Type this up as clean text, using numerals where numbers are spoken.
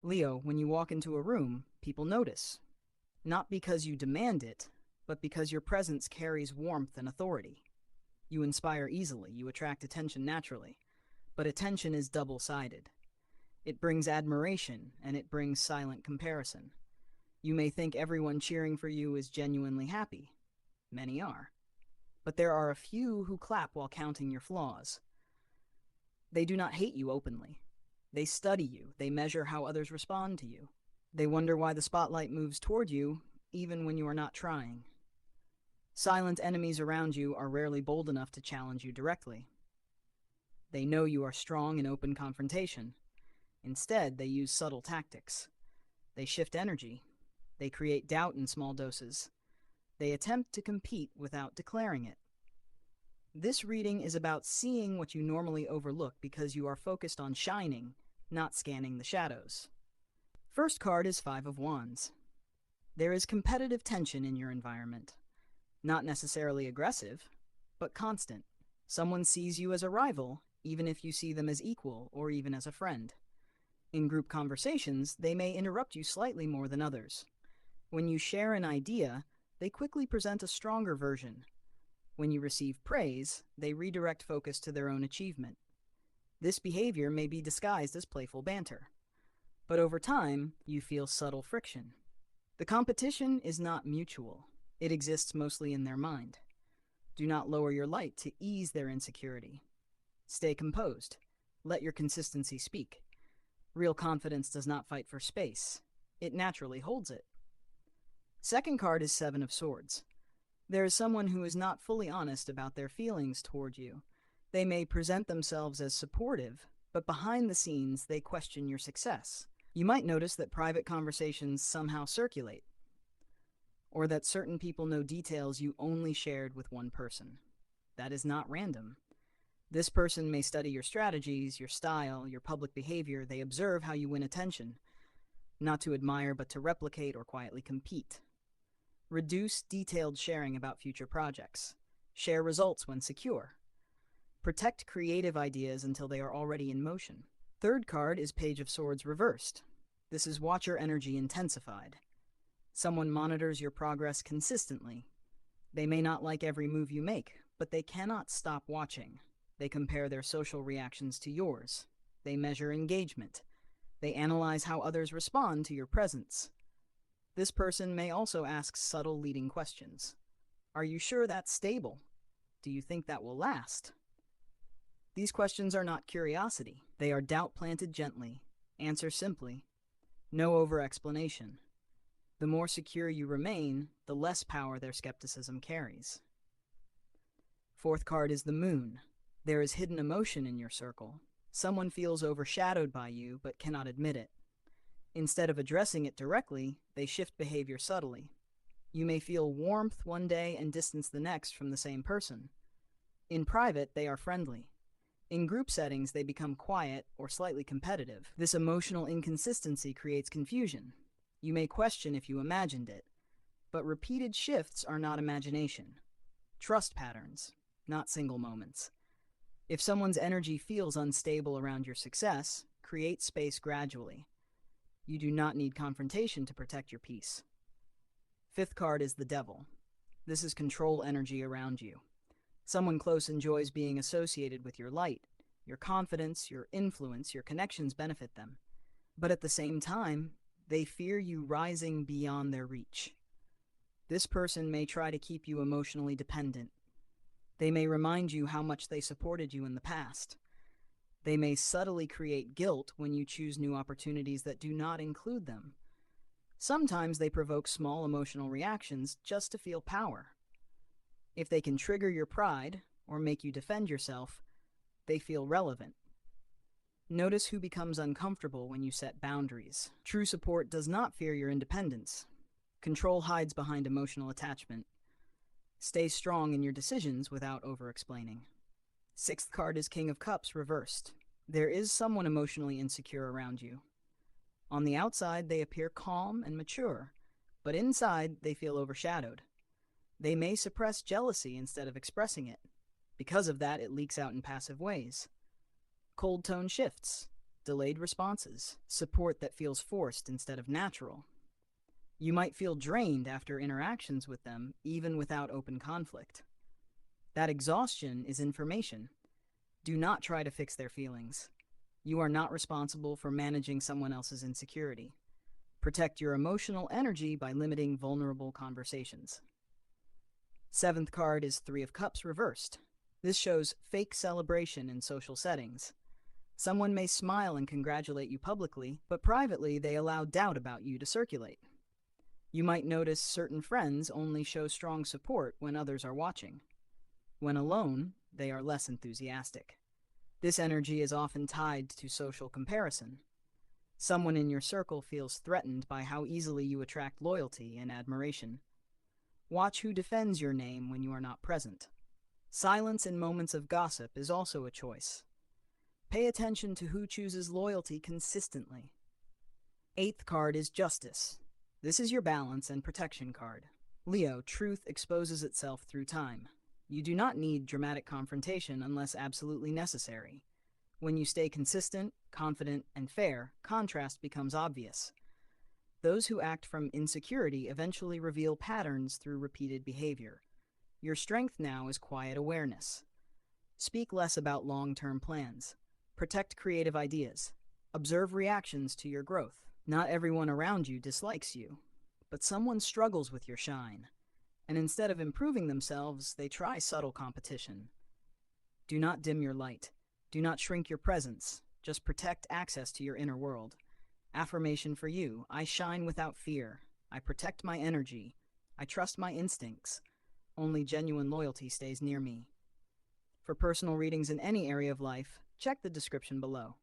Leo, when you walk into a room, people notice. Not because you demand it, but because your presence carries warmth and authority. You inspire easily, you attract attention naturally. But attention is double-sided. It brings admiration, and it brings silent comparison. You may think everyone cheering for you is genuinely happy. Many are. But there are a few who clap while counting your flaws. They do not hate you openly. They study you, they measure how others respond to you. They wonder why the spotlight moves toward you, even when you are not trying. Silent enemies around you are rarely bold enough to challenge you directly. They know you are strong in open confrontation. Instead, they use subtle tactics. They shift energy. They create doubt in small doses. They attempt to compete without declaring it. This reading is about seeing what you normally overlook because you are focused on shining, not scanning the shadows. First card is Five of Wands. There is competitive tension in your environment. Not necessarily aggressive, but constant. Someone sees you as a rival, even if you see them as equal or even as a friend. In group conversations, they may interrupt you slightly more than others. When you share an idea, they quickly present a stronger version. When you receive praise, they redirect focus to their own achievement. This behavior may be disguised as playful banter. But over time, you feel subtle friction. The competition is not mutual. It exists mostly in their mind. Do not lower your light to ease their insecurity. Stay composed. Let your consistency speak. Real confidence does not fight for space. It naturally holds it. Second card is Seven of Swords. There is someone who is not fully honest about their feelings toward you. They may present themselves as supportive, but behind the scenes they question your success. You might notice that private conversations somehow circulate, or that certain people know details you only shared with one person. That is not random. This person may study your strategies, your style, your public behavior. They observe how you win attention, not to admire but to replicate or quietly compete. Reduce detailed sharing about future projects. Share results when secure. Protect creative ideas until they are already in motion. Third card is Page of Swords reversed. This is Watcher energy intensified. Someone monitors your progress consistently. They may not like every move you make, but they cannot stop watching. They compare their social reactions to yours. They measure engagement. They analyze how others respond to your presence. This person may also ask subtle leading questions. Are you sure that's stable? Do you think that will last? These questions are not curiosity. They are doubt planted gently. Answer simply. No over-explanation. The more secure you remain, the less power their skepticism carries. Fourth card is the Moon. There is hidden emotion in your circle. Someone feels overshadowed by you but cannot admit it. Instead of addressing it directly, they shift behavior subtly. You may feel warmth one day and distance the next from the same person. In private, they are friendly. In group settings, they become quiet or slightly competitive. This emotional inconsistency creates confusion. You may question if you imagined it, but repeated shifts are not imagination. Trust patterns, not single moments. If someone's energy feels unstable around your success, create space gradually. You do not need confrontation to protect your peace. Fifth card is the Devil. This is control energy around you. Someone close enjoys being associated with your light. Your confidence, your influence, your connections benefit them. But at the same time, they fear you rising beyond their reach. This person may try to keep you emotionally dependent. They may remind you how much they supported you in the past. They may subtly create guilt when you choose new opportunities that do not include them. Sometimes they provoke small emotional reactions just to feel power. If they can trigger your pride or make you defend yourself, they feel relevant. Notice who becomes uncomfortable when you set boundaries. True support does not fear your independence. Control hides behind emotional attachment. Stay strong in your decisions without over-explaining. Sixth card is King of Cups reversed. There is someone emotionally insecure around you. On the outside, they appear calm and mature, but inside, they feel overshadowed. They may suppress jealousy instead of expressing it. Because of that, it leaks out in passive ways. Cold tone shifts. delayed responses, support that feels forced instead of natural. You might feel drained after interactions with them, even without open conflict. That exhaustion is information. Do not try to fix their feelings. You are not responsible for managing someone else's insecurity. Protect your emotional energy by limiting vulnerable conversations. Seventh card is Three of Cups reversed. This shows fake celebration in social settings. Someone may smile and congratulate you publicly, but privately they allow doubt about you to circulate. You might notice certain friends only show strong support when others are watching. When alone, they are less enthusiastic. This energy is often tied to social comparison. Someone in your circle feels threatened by how easily you attract loyalty and admiration. Watch who defends your name when you are not present. Silence in moments of gossip is also a choice. Pay attention to who chooses loyalty consistently. Eighth card is Justice. This is your balance and protection card. Leo, truth exposes itself through time. You do not need dramatic confrontation unless absolutely necessary. When you stay consistent, confident, and fair, contrast becomes obvious. Those who act from insecurity eventually reveal patterns through repeated behavior. Your strength now is quiet awareness. Speak less about long-term plans. Protect creative ideas. Observe reactions to your growth. Not everyone around you dislikes you, but someone struggles with your shine. And instead of improving themselves, they try subtle competition. Do not dim your light. Do not shrink your presence. Just protect access to your inner world. Affirmation for you: I shine without fear. I protect my energy. I trust my instincts. Only genuine loyalty stays near me. For personal readings in any area of life, check the description below.